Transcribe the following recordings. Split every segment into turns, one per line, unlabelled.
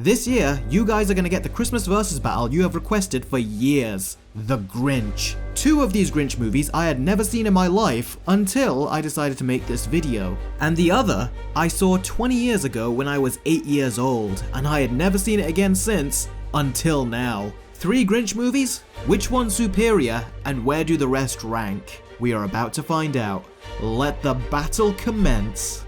This year, you guys are gonna get the Christmas versus battle you have requested for years. The Grinch. 2 of these Grinch movies I had never seen in my life until I decided to make this video. And the other, I saw 20 years ago when I was 8 years old, and I had never seen it again since, until now. 3 Grinch movies? Which one's superior, and where do the rest rank? We are about to find out. Let the battle commence.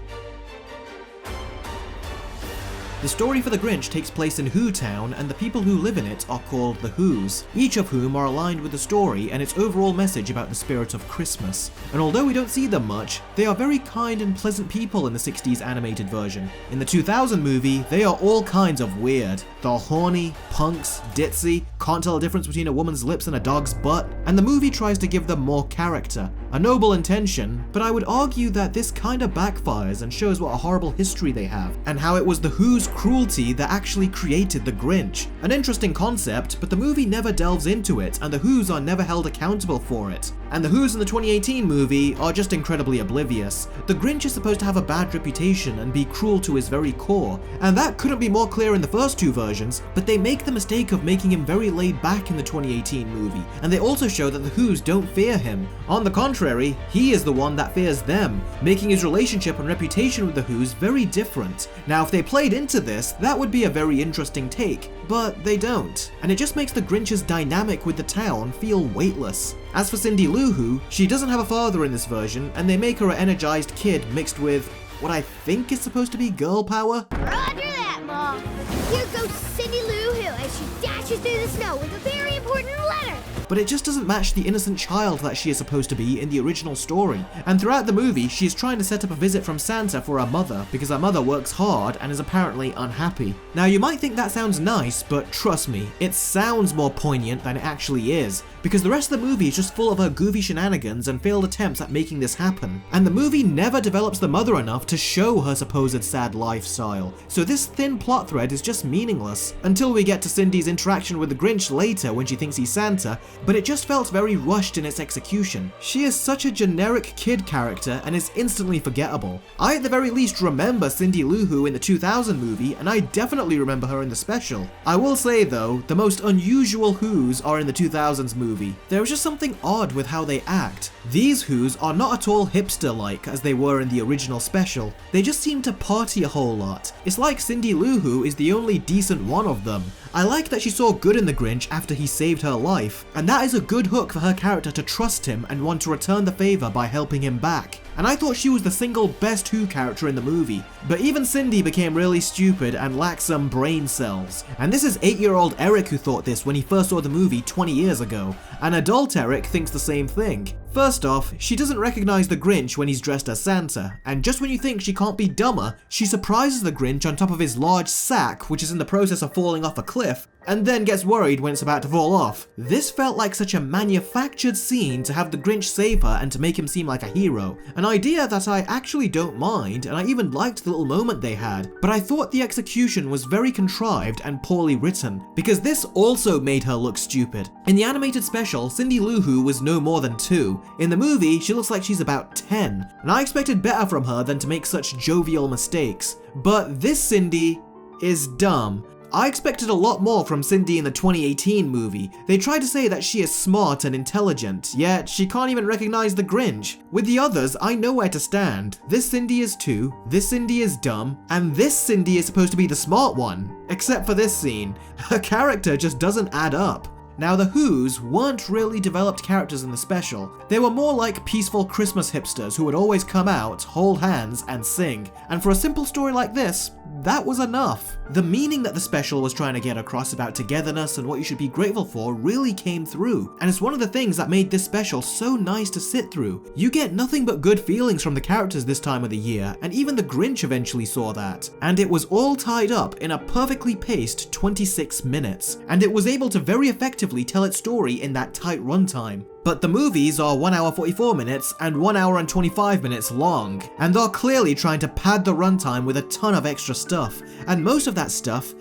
The story for The Grinch takes place in Who Town, and the people who live in it are called the Whos, each of whom are aligned with the story and its overall message about the spirit of Christmas. And although we don't see them much, they are very kind and pleasant people in the 60s animated version. In the 2000 movie, they are all kinds of weird. They're horny, punks, ditzy, can't tell the difference between a woman's lips and a dog's butt, and the movie tries to give them more character. A noble intention, but I would argue that this kinda backfires and shows what a horrible history they have, and how it was the Who's cruelty that actually created the Grinch. An interesting concept, but the movie never delves into it, and the Whos are never held accountable for it. And the Whos in the 2018 movie are just incredibly oblivious. The Grinch is supposed to have a bad reputation and be cruel to his very core, and that couldn't be more clear in the first 2 versions, but they make the mistake of making him very laid back in the 2018 movie, and they also show that the Whos don't fear him. On the contrary, he is the one that fears them, making his relationship and reputation with the Whos very different. Now if they played into this, that would be a very interesting take, but they don't, and it just makes the Grinch's dynamic with the town feel weightless. As for Cindy Lou Who, she doesn't have a father in this version, and they make her an energized kid mixed with what I think is supposed to be girl power.
Roger that, Mom! Here goes Cindy Lou Who as she dashes through the snow with a very important letter!
But it just doesn't match the innocent child that she is supposed to be in the original story. And throughout the movie, she is trying to set up a visit from Santa for her mother, because her mother works hard and is apparently unhappy. Now you might think that sounds nice, but trust me, it sounds more poignant than it actually is, because the rest of the movie is just full of her goofy shenanigans and failed attempts at making this happen. And the movie never develops the mother enough to show her supposed sad lifestyle, so this thin plot thread is just meaningless, until we get to Cindy's interaction with the Grinch later when she thinks he's Santa, but it just felt very rushed in its execution. She is such a generic kid character and is instantly forgettable. I at the very least remember Cindy Lou Who in the 2000 movie, and I definitely remember her in the special. I will say though, the most unusual Whos are in the 2000s movie. There is just something odd with how they act. These Whos are not at all hipster-like as they were in the original special. They just seem to party a whole lot. It's like Cindy Lou Who is the only decent one of them. I like that she saw good in the Grinch after he saved her life, and that is a good hook for her character to trust him and want to return the favor by helping him back. And I thought she was the single best Who character in the movie, but even Cindy became really stupid and lacked some brain cells. And this is 8-year-old Eric who thought this when he first saw the movie 20 years ago, and adult Eric thinks the same thing. First off, she doesn't recognize the Grinch when he's dressed as Santa, and just when you think she can't be dumber, she surprises the Grinch on top of his large sack, which is in the process of falling off a cliff, and then gets worried when it's about to fall off. This felt like such a manufactured scene to have the Grinch save her and to make him seem like a hero. An idea that I actually don't mind, and I even liked the little moment they had, but I thought the execution was very contrived and poorly written, because this also made her look stupid. In the animated special, Cindy Lou Who was no more than 2. In the movie, she looks like she's about 10, and I expected better from her than to make such jovial mistakes. But this Cindy is dumb. I expected a lot more from Cindy in the 2018 movie. They try to say that she is smart and intelligent, yet she can't even recognize the Grinch. With the others, I know where to stand. This Cindy is 2, this Cindy is dumb, and this Cindy is supposed to be the smart one. Except for this scene. Her character just doesn't add up. Now the Whos weren't really developed characters in the special. They were more like peaceful Christmas hipsters who would always come out, hold hands, and sing. And for a simple story like this, that was enough. The meaning that the special was trying to get across about togetherness and what you should be grateful for really came through, and it's one of the things that made this special so nice to sit through. You get nothing but good feelings from the characters this time of the year, and even the Grinch eventually saw that. And it was all tied up in a perfectly paced 26 minutes, and it was able to very effectively tell its story in that tight runtime. But the movies are 1 hour 44 minutes and 1 hour and 25 minutes long, and they're clearly trying to pad the runtime with a ton of extra stuff, and most of that stuff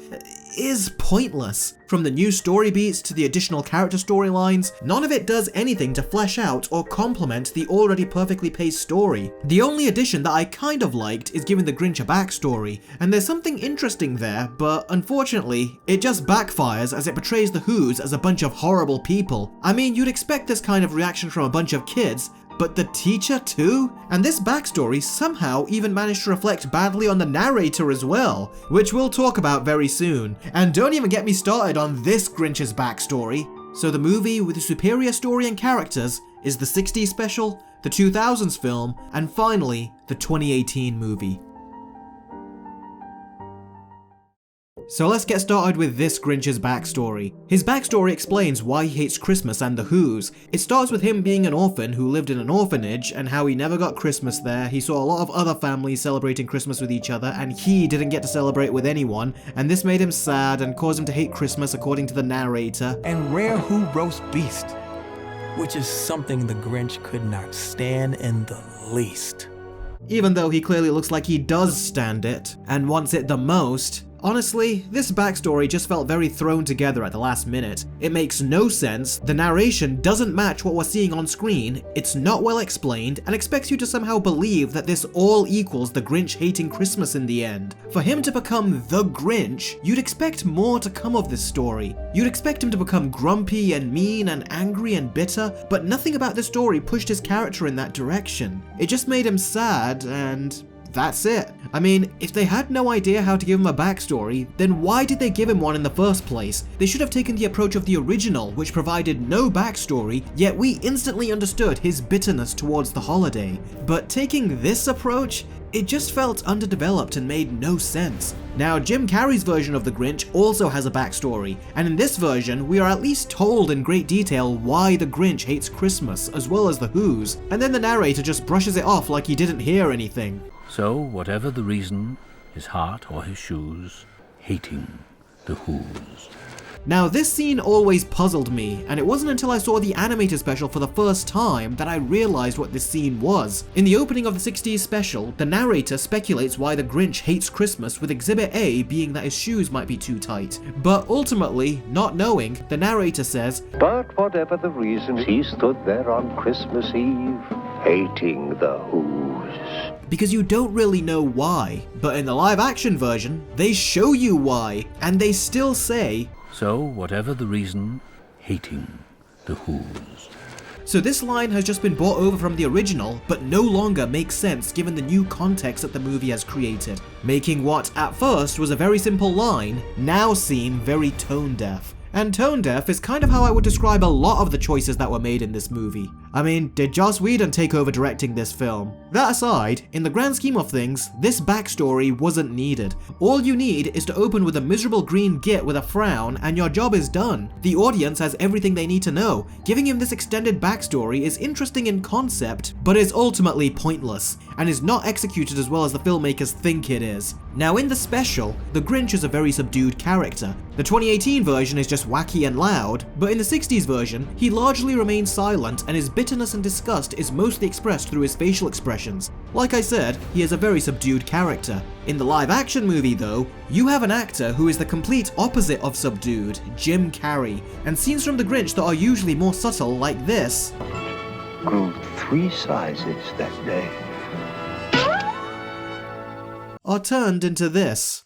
is pointless. From the new story beats to the additional character storylines, none of it does anything to flesh out or complement the already perfectly paced story. The only addition that I kind of liked is giving the Grinch a backstory, and there's something interesting there, but unfortunately, it just backfires as it portrays the Who's as a bunch of horrible people. I mean, you'd expect this kind of reaction from a bunch of kids, but the teacher too? And this backstory somehow even managed to reflect badly on the narrator as well, which we'll talk about very soon. And don't even get me started on this Grinch's backstory. So the movie with the superior story and characters is the 60s special, the 2000s film, and finally, the 2018 movie. So let's get started with this Grinch's backstory. His backstory explains why he hates Christmas and the Who's. It starts with him being an orphan who lived in an orphanage and how he never got Christmas there. He saw a lot of other families celebrating Christmas with each other and he didn't get to celebrate with anyone, and this made him sad and caused him to hate Christmas according to the narrator.
And rare Who roast beast, which is something the Grinch could not stand in the least.
Even though he clearly looks like he does stand it and wants it the most. Honestly, this backstory just felt very thrown together at the last minute. It makes no sense, the narration doesn't match what we're seeing on screen, it's not well explained, and expects you to somehow believe that this all equals the Grinch hating Christmas in the end. For him to become the Grinch, you'd expect more to come of this story. You'd expect him to become grumpy and mean and angry and bitter, but nothing about this story pushed his character in that direction. It just made him sad and that's it. I mean, if they had no idea how to give him a backstory, then why did they give him one in the first place? They should have taken the approach of the original, which provided no backstory, yet we instantly understood his bitterness towards the holiday. But taking this approach, it just felt underdeveloped and made no sense. Now, Jim Carrey's version of the Grinch also has a backstory, and in this version, we are at least told in great detail why the Grinch hates Christmas, as well as the Who's, and then the narrator just brushes it off like he didn't hear anything.
So, whatever the reason, his heart or his shoes, hating the Who's.
Now this scene always puzzled me, and it wasn't until I saw the animated special for the first time that I realized what this scene was. In the opening of the 60s special, the narrator speculates why the Grinch hates Christmas, with Exhibit A being that his shoes might be too tight. But ultimately, not knowing, the narrator says,
"But whatever the reason, he stood there on Christmas Eve, hating the Who's."
Because you don't really know why. But in the live action version, they show you why, and they still say,
"So, whatever the reason, hating the Who's."
So this line has just been brought over from the original, but no longer makes sense given the new context that the movie has created, making what at first was a very simple line now seem very tone deaf. And tone deaf is kind of how I would describe a lot of the choices that were made in this movie. I mean, did Joss Whedon take over directing this film? That aside, in the grand scheme of things, this backstory wasn't needed. All you need is to open with a miserable green git with a frown and your job is done. The audience has everything they need to know. Giving him this extended backstory is interesting in concept, but is ultimately pointless, and is not executed as well as the filmmakers think it is. Now in the special, the Grinch is a very subdued character. The 2018 version is just wacky and loud, but in the 60s version, he largely remains silent and his bitterness and disgust is mostly expressed through his facial expressions. Like I said, he is a very subdued character. In the live action movie though, you have an actor who is the complete opposite of subdued, Jim Carrey, and scenes from the Grinch that are usually more subtle like this
Grew 3 sizes that day.
are turned into this.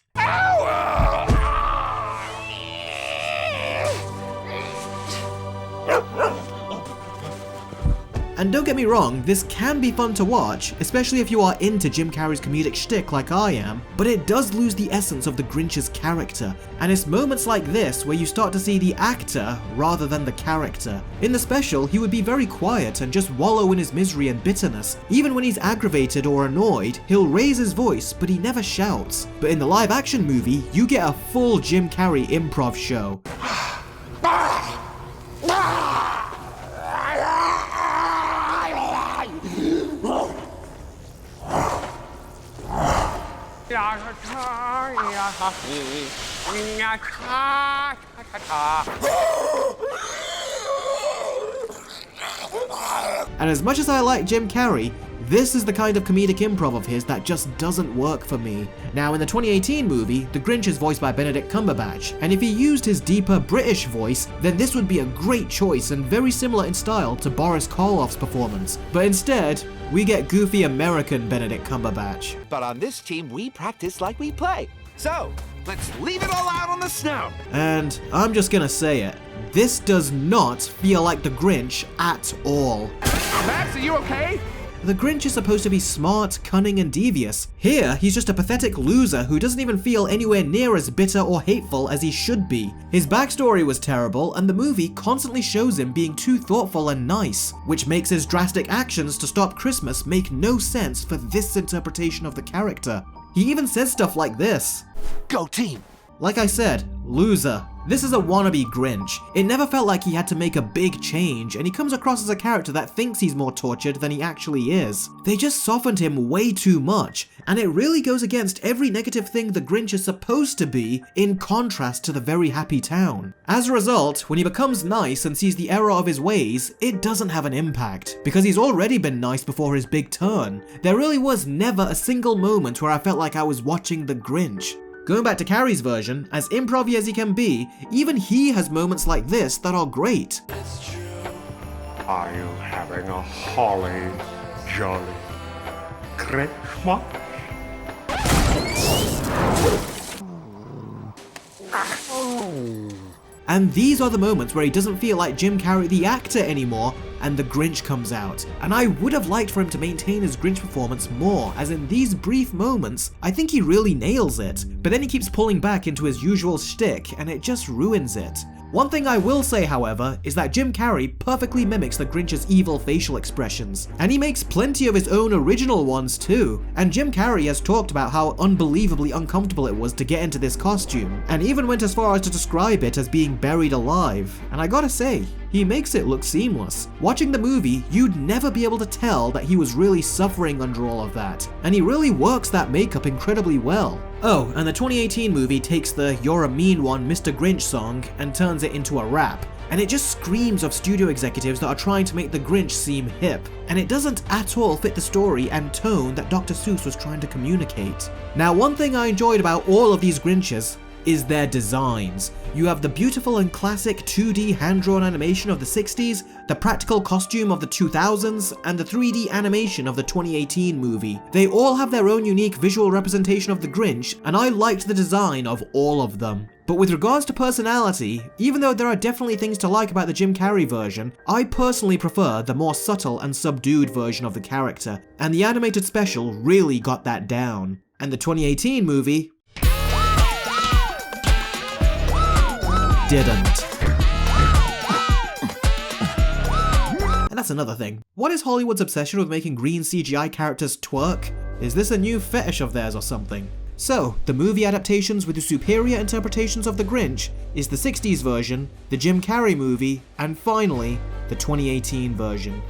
And don't get me wrong, this can be fun to watch, especially if you are into Jim Carrey's comedic shtick like I am, but it does lose the essence of the Grinch's character, and it's moments like this where you start to see the actor rather than the character. In the special, he would be very quiet and just wallow in his misery and bitterness. Even when he's aggravated or annoyed, he'll raise his voice, but he never shouts. But in the live action movie, you get a full Jim Carrey improv show. And as much as I like Jim Carrey, This is the kind of comedic improv of his that just doesn't work for me. Now, in the 2018 movie, the Grinch is voiced by Benedict Cumberbatch, and if he used his deeper British voice, then this would be a great choice and very similar in style to Boris Karloff's performance. But instead, we get goofy American Benedict Cumberbatch.
But on this team, we practice like we play. So, let's leave it all out on the snow.
And I'm just gonna say it, this does not feel like the Grinch at all.
Max, are you okay?
The Grinch is supposed to be smart, cunning, and devious. Here, he's just a pathetic loser who doesn't even feel anywhere near as bitter or hateful as he should be. His backstory was terrible, and the movie constantly shows him being too thoughtful and nice, which makes his drastic actions to stop Christmas make no sense for this interpretation of the character. He even says stuff like this.
Go team!
Like I said, loser. This is a wannabe Grinch. It never felt like he had to make a big change, and he comes across as a character that thinks he's more tortured than he actually is. They just softened him way too much, and it really goes against every negative thing the Grinch is supposed to be, in contrast to the very happy town. As a result, when he becomes nice and sees the error of his ways, it doesn't have an impact, because he's already been nice before his big turn. There really was never a single moment where I felt like I was watching the Grinch. Going back to Carrey's version, as improv-y as he can be, even he has moments like this that are great.
Are you having a holly jolly Christmas?
And these are the moments where he doesn't feel like Jim Carrey the actor anymore, and the Grinch comes out. And I would have liked for him to maintain his Grinch performance more, as in these brief moments, I think he really nails it. But then he keeps pulling back into his usual shtick, and it just ruins it. One thing I will say, however, is that Jim Carrey perfectly mimics the Grinch's evil facial expressions, and he makes plenty of his own original ones too. And Jim Carrey has talked about how unbelievably uncomfortable it was to get into this costume, and even went as far as to describe it as being buried alive. And I gotta say, he makes it look seamless. Watching the movie, you'd never be able to tell that he was really suffering under all of that, and he really works that makeup incredibly well. Oh, and the 2018 movie takes the "You're a Mean One, Mr. Grinch" song and turns it into a rap, and it just screams of studio executives that are trying to make the Grinch seem hip, and it doesn't at all fit the story and tone that Dr. Seuss was trying to communicate. Now, one thing I enjoyed about all of these Grinches is their designs. You have the beautiful and classic 2D hand-drawn animation of the 60s, the practical costume of the 2000s, and the 3D animation of the 2018 movie. They all have their own unique visual representation of the Grinch, and I liked the design of all of them. But with regards to personality, even though there are definitely things to like about the Jim Carrey version, I personally prefer the more subtle and subdued version of the character, and the animated special really got that down. And the 2018 movie didn't. And that's another thing. What is Hollywood's obsession with making green CGI characters twerk? Is this a new fetish of theirs or something? So, the movie adaptations with the superior interpretations of the Grinch is the 60s version, the Jim Carrey movie, and finally, the 2018 version.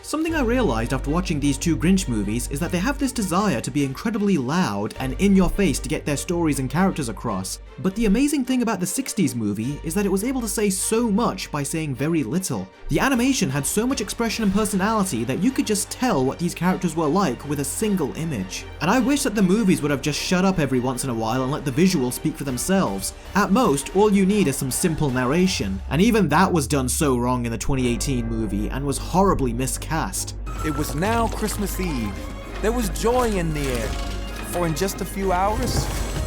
Something I realized after watching these two Grinch movies is that they have this desire to be incredibly loud and in your face to get their stories and characters across. But the amazing thing about the 60s movie is that it was able to say so much by saying very little. The animation had so much expression and personality that you could just tell what these characters were like with a single image. And I wish that the movies would have just shut up every once in a while and let the visuals speak for themselves. At most, all you need is some simple narration, and even that was done so wrong in the 2018 movie and was horribly miscast.
It was now Christmas Eve. There was joy in the air, for in just a few hours,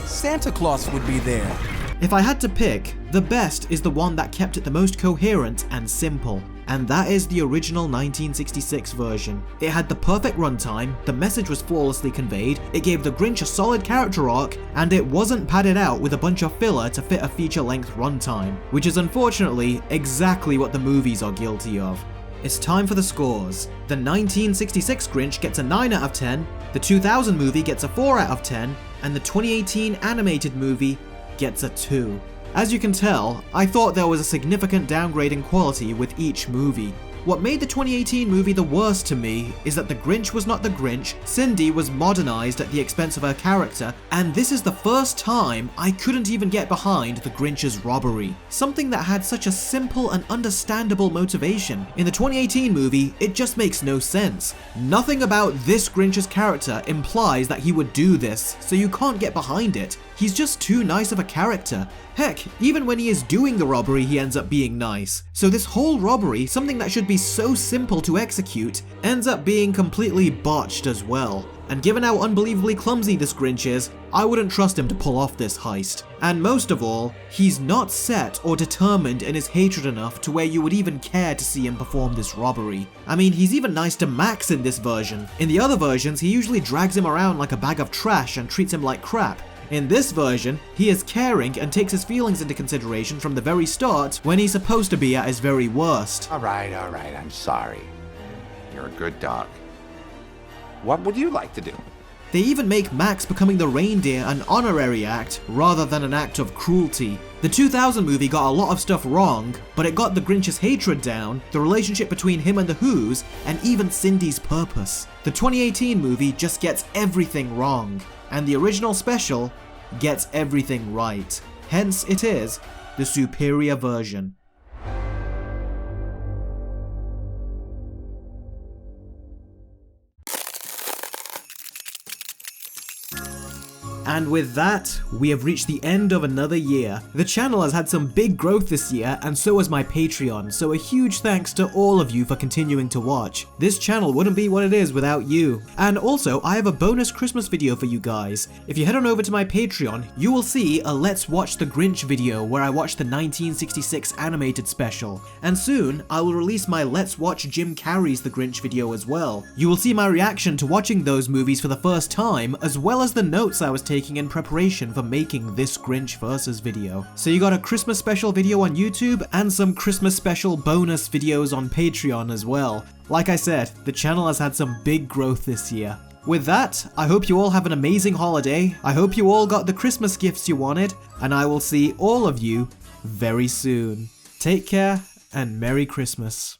Santa Claus would be there.
If I had to pick, the best is the one that kept it the most coherent and simple, and that is the original 1966 version. It had the perfect runtime, the message was flawlessly conveyed, it gave the Grinch a solid character arc, and it wasn't padded out with a bunch of filler to fit a feature-length runtime, which is unfortunately exactly what the movies are guilty of. It's time for the scores. The 1966 Grinch gets a 9 out of 10, the 2000 movie gets a 4 out of 10, and the 2018 animated movie gets a 2. As you can tell, I thought there was a significant downgrade in quality with each movie. What made the 2018 movie the worst to me is that the Grinch was not the Grinch, Cindy was modernized at the expense of her character, and this is the first time I couldn't even get behind the Grinch's robbery. Something that had such a simple and understandable motivation. In the 2018 movie, it just makes no sense. Nothing about this Grinch's character implies that he would do this, so you can't get behind it. He's just too nice of a character. Heck, even when he is doing the robbery, he ends up being nice. So this whole robbery, something that should be so simple to execute, ends up being completely botched as well. And given how unbelievably clumsy this Grinch is, I wouldn't trust him to pull off this heist. And most of all, he's not set or determined in his hatred enough to where you would even care to see him perform this robbery. I mean, he's even nice to Max in this version. In the other versions, he usually drags him around like a bag of trash and treats him like crap. In this version, he is caring and takes his feelings into consideration from the very start when he's supposed to be at his very worst.
All right, I'm sorry. You're a good dog. What would you like to do?
They even make Max becoming the reindeer an honorary act rather than an act of cruelty. The 2000 movie got a lot of stuff wrong, but it got the Grinch's hatred down, the relationship between him and the Who's, and even Cindy's purpose. The 2018 movie just gets everything wrong, and the original special gets everything right. Hence it is the superior version. And with that, we have reached the end of another year. The channel has had some big growth this year, and so has my Patreon, so a huge thanks to all of you for continuing to watch. This channel wouldn't be what it is without you. And also, I have a bonus Christmas video for you guys. If you head on over to my Patreon, you will see a Let's Watch the Grinch video where I watched the 1966 animated special. And soon, I will release my Let's Watch Jim Carrey's The Grinch video as well. You will see my reaction to watching those movies for the first time, as well as the notes I was taking in preparation for making this Grinch versus video. So you got a Christmas special video on YouTube and some Christmas special bonus videos on Patreon as well. Like I said, the channel has had some big growth this year. With that, I hope you all have an amazing holiday, I hope you all got the Christmas gifts you wanted, and I will see all of you very soon. Take care and Merry Christmas.